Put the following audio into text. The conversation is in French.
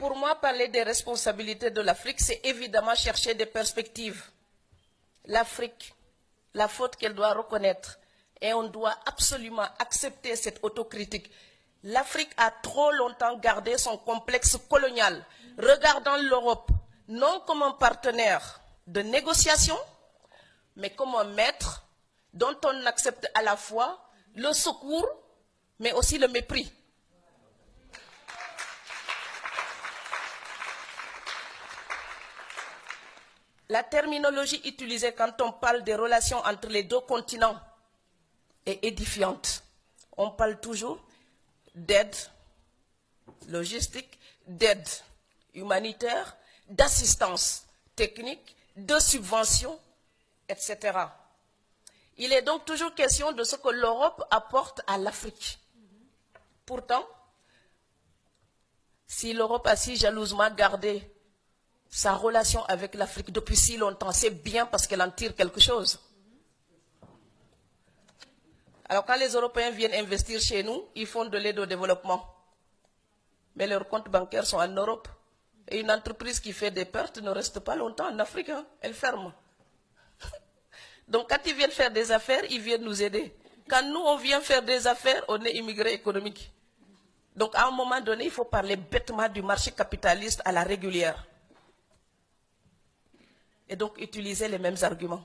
Pour moi, parler des responsabilités de l'Afrique, c'est évidemment chercher des perspectives. L'Afrique, la faute qu'elle doit reconnaître, et on doit absolument accepter cette autocritique. L'Afrique a trop longtemps gardé son complexe colonial, regardant l'Europe non comme un partenaire de négociation, mais comme un maître dont on accepte à la fois le secours, mais aussi le mépris. La terminologie utilisée quand on parle des relations entre les deux continents est édifiante. On parle toujours d'aide logistique, d'aide humanitaire, d'assistance technique, de subvention, etc. Il est donc toujours question de ce que l'Europe apporte à l'Afrique. Pourtant, si l'Europe a si jalousement gardé sa relation avec l'Afrique depuis si longtemps, c'est bien parce qu'elle en tire quelque chose. Alors quand les Européens viennent investir chez nous, ils font de l'aide au développement. Mais leurs comptes bancaires sont en Europe. Et une entreprise qui fait des pertes ne reste pas longtemps en Afrique, hein, elle ferme. Donc quand ils viennent faire des affaires, ils viennent nous aider. Quand nous, on vient faire des affaires, on est immigrés économiques. Donc à un moment donné, il faut parler bêtement du marché capitaliste à la régulière. Et donc utiliser les mêmes arguments.